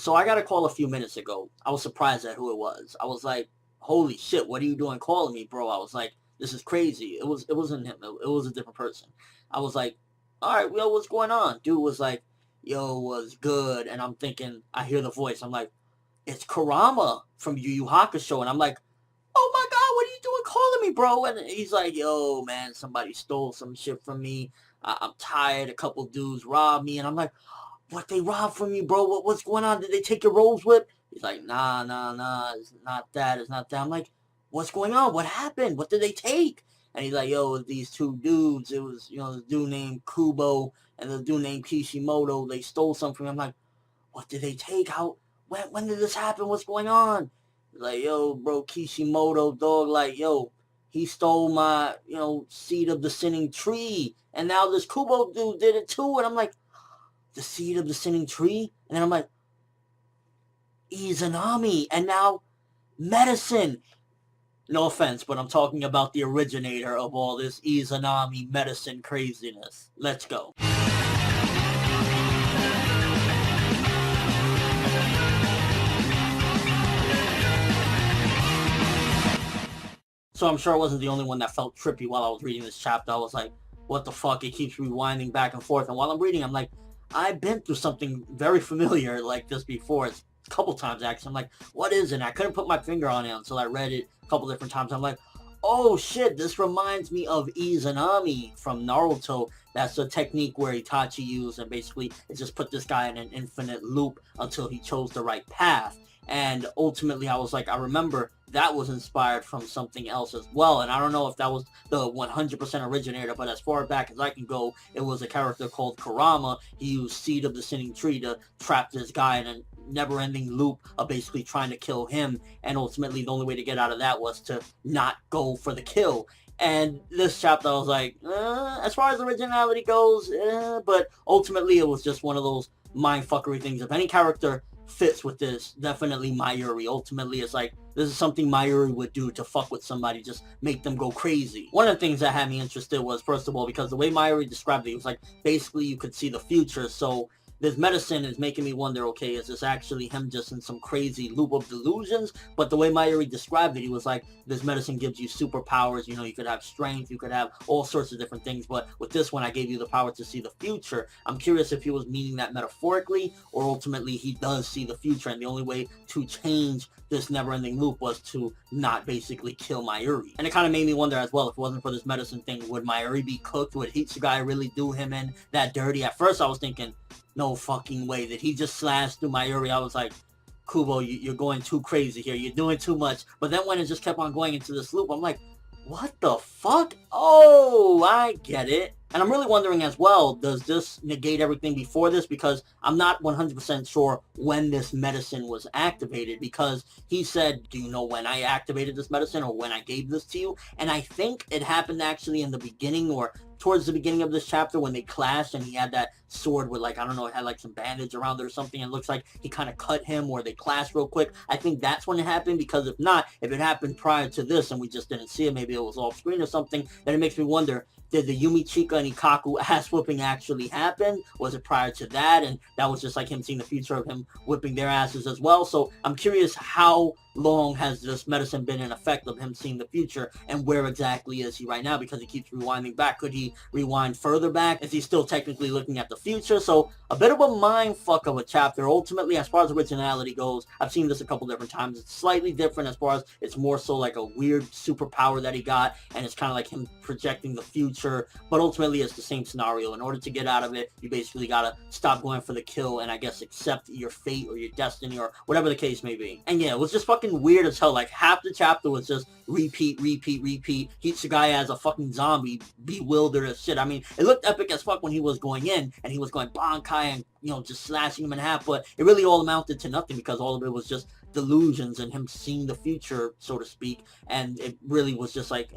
So I got a call a few minutes ago. I was surprised at who it was. I was like, holy shit, what are you doing calling me, bro? I was like, this is crazy. It wasn't him. It was a different person. I was like, all right, yo, what's going on? Dude was like, yo, was good. And I'm thinking, I hear the voice. I'm like, it's Kurama from Yu Yu Hakusho. And I'm like, oh my God, what are you doing calling me, bro? And he's like, yo, man, somebody stole some shit from me. I'm tired. A couple dudes robbed me. And I'm like, what they robbed from you, bro? What's going on? Did they take your rose whip? He's like, nah, it's not that. It's not that. I'm like, what's going on? What happened? What did they take? And he's like, yo, these two dudes. It was, the dude named Kubo and the dude named Kishimoto. They stole something from me. I'm like, what did they take? When did this happen? What's going on? He's like, yo, bro, Kishimoto, dog, like, yo, he stole my, seed of the sinning tree. And now this Kubo dude did it too. And I'm like, the seed of the sinning tree? And then I'm like, Izanami. And now medicine. No offense, but I'm talking about the originator of all this Izanami medicine craziness. Let's go. So I'm sure I wasn't the only one that felt trippy while I was reading this chapter. I was like, what the fuck? It keeps rewinding back and forth. And while I'm reading, I'm like, I've been through something very familiar like this before. It's a couple times, actually. I'm like, what is it? I couldn't put my finger on it until I read it a couple different times. I'm like, oh shit, this reminds me of Izanami from Naruto. That's a technique where Itachi used, and basically it just put this guy in an infinite loop until he chose the right path. And ultimately, I was like, I remember that was inspired from something else as well. And I don't know if that was the 100% originator, but as far back as I can go, it was a character called Kurama. He used Seed of the Sinning Tree to trap this guy in a never-ending loop of basically trying to kill him. And ultimately, the only way to get out of that was to not go for the kill. And this chapter, I was like, as far as originality goes, but ultimately, it was just one of those mindfuckery things. If any character fits with this, definitely Mayuri. Ultimately, it's like, this is something Mayuri would do to fuck with somebody, just make them go crazy. One of the things that had me interested was, first of all, because the way Mayuri described it, it was like, basically you could see the future, so this medicine is making me wonder, okay, is this actually him just in some crazy loop of delusions? But the way Mayuri described it, he was like, this medicine gives you superpowers, you could have strength, you could have all sorts of different things, but with this one, I gave you the power to see the future. I'm curious if he was meaning that metaphorically, or ultimately he does see the future, and the only way to change this never-ending loop was to not basically kill Mayuri. And it kind of made me wonder as well, if it wasn't for this medicine thing, would Mayuri be cooked? Would Hitsugaya really do him in that dirty? At first I was thinking, no fucking way. Did he just slash through Mayuri? I was like, Kubo, you're going too crazy here. You're doing too much. But then when it just kept on going into this loop, I'm like, what the fuck? Oh, I get it. And I'm really wondering as well, does this negate everything before this? Because I'm not 100% sure when this medicine was activated, because he said, do you know when I activated this medicine or when I gave this to you? And I think it happened actually in the beginning, or towards the beginning of this chapter, when they clashed and he had that sword with, like, I don't know, it had like some bandage around it or something, and it looks like he kind of cut him, or they clashed real quick. I think that's when it happened, because if not, if it happened prior to this and we just didn't see it, maybe it was off screen or something, then it makes me wonder, did the Yumi Chika and Ikaku ass whooping actually happen? Was it prior to that? And that was just like him seeing the future of him whipping their asses as well. So I'm curious, how long has this medicine been in effect of him seeing the future, and where exactly is he right now? Because he keeps rewinding back. Could he rewind further back? Is he still technically looking at the future? So a bit of a mind fuck of a chapter. Ultimately, as far as originality goes, I've seen this a couple different times. It's slightly different as far as it's more so like a weird superpower that he got, and it's kind of like him projecting the future, but ultimately it's the same scenario. In order to get out of it, you basically gotta stop going for the kill and I guess accept your fate or your destiny or whatever the case may be. And yeah, it was just fucking weird as hell. Like, half the chapter was just repeat. Hitsugaya as a fucking zombie, bewildered as shit. I mean, it looked epic as fuck when he was going in and he was going Bankai and, just slashing him in half, but it really all amounted to nothing, because all of it was just delusions and him seeing the future, so to speak, and it really was just like,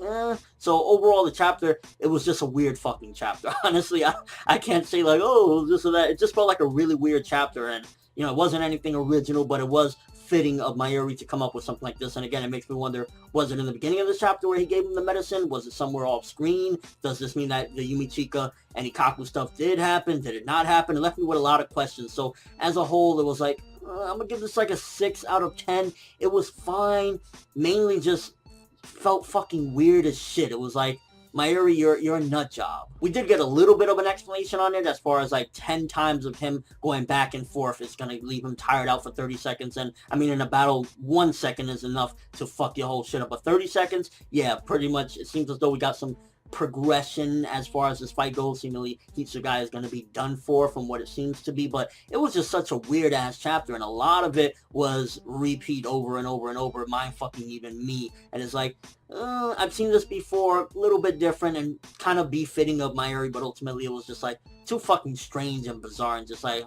So overall, the chapter, it was just a weird fucking chapter. Honestly, I can't say like, oh, this or that. It just felt like a really weird chapter, and, it wasn't anything original, but it was fitting of Mayuri to come up with something like this. And again, it makes me wonder, was it in the beginning of this chapter where he gave him the medicine? Was it somewhere off screen? Does this mean that the Yumi Chika and Ikaku stuff did happen? Did it not happen? It left me with a lot of questions. So as a whole, it was like, I'm gonna give this like a 6 out of 10. It was fine. Mainly just felt fucking weird as shit. It was like, Mayuri, you're a nut job. We did get a little bit of an explanation on it as far as like 10 times of him going back and forth is gonna leave him tired out for 30 seconds. And I mean, in a battle, 1 second is enough to fuck your whole shit up. But 30 seconds, yeah, pretty much. It seems as though we got some progression as far as this fight goes. Seemingly Hitsugaya is going to be done for from what it seems to be, but it was just such a weird ass chapter, and a lot of it was repeat over and over and over, mind fucking even me. And it's like, I've seen this before, a little bit different and kind of befitting of Mayuri, but ultimately it was just like too fucking strange and bizarre, and just like,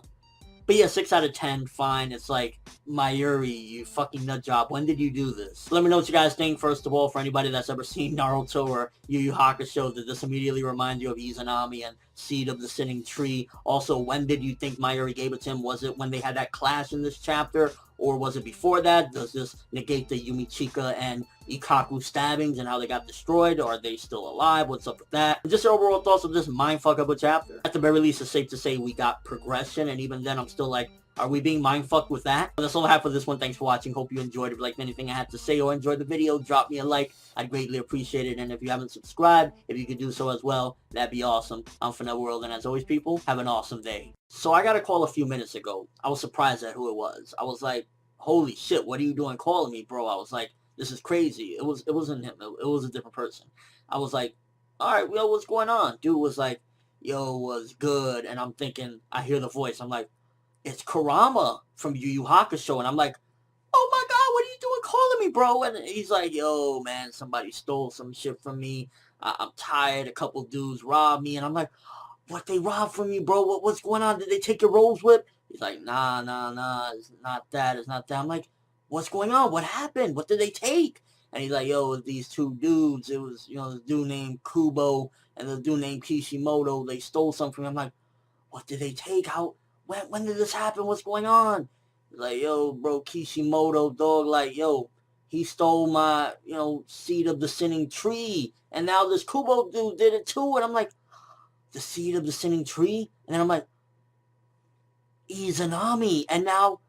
but yeah, 6 out of 10, fine. It's like, Mayuri, you fucking nut job. When did you do this? Let me know what you guys think, first of all. For anybody that's ever seen Naruto or Yu Yu Hakusho, did this immediately remind you of Izanami and Seed of the Sinning Tree? Also, when did you think Mayuri gave it to him? Was it when they had that clash in this chapter? Or was it before that? Does this negate the Yumichika and Ikaku stabbings and how they got destroyed? Or are they still alive? What's up with that? And just your overall thoughts of this mindfuck of a chapter. At the very least, it's safe to say we got progression, and even then I'm still like, are we being mindfucked with that? But that's all I have for this one. Thanks for watching. Hope you enjoyed. If you liked anything I had to say or enjoyed the video, drop me a like. I'd greatly appreciate it. And if you haven't subscribed, if you could do so as well, that'd be awesome. I'm Finette World, and as always, people, have an awesome day. So I got a call a few minutes ago. I was surprised at who it was. I was like, holy shit, what are you doing calling me, bro? I was like, this is crazy. It wasn't him. It was a different person. I was like, all right, yo, what's going on? Dude was like, yo, was good. And I'm thinking, I hear the voice. I'm like, it's Kurama from Yu Yu Hakusho. And I'm like, oh my god, what are you doing calling me, bro? And he's like, yo, man, somebody stole some shit from me. I'm tired. A couple dudes robbed me. And I'm like, what, they robbed from you, bro? What's going on? Did they take your rose whip? He's like, nah, it's not that. It's not that. I'm like, what's going on? What happened? What did they take? And he's like, yo, it was these two dudes. It was, the dude named Kubo and the dude named Kishimoto. They stole something from me. I'm like, what did they take? How? When did this happen? What's going on? He's like, yo, bro, Kishimoto, dog, like, yo, he stole my, Seed of the Sinning Tree. And now this Kubo dude did it too. And I'm like, the Seed of the Sinning Tree? And then I'm like, Izanami. And now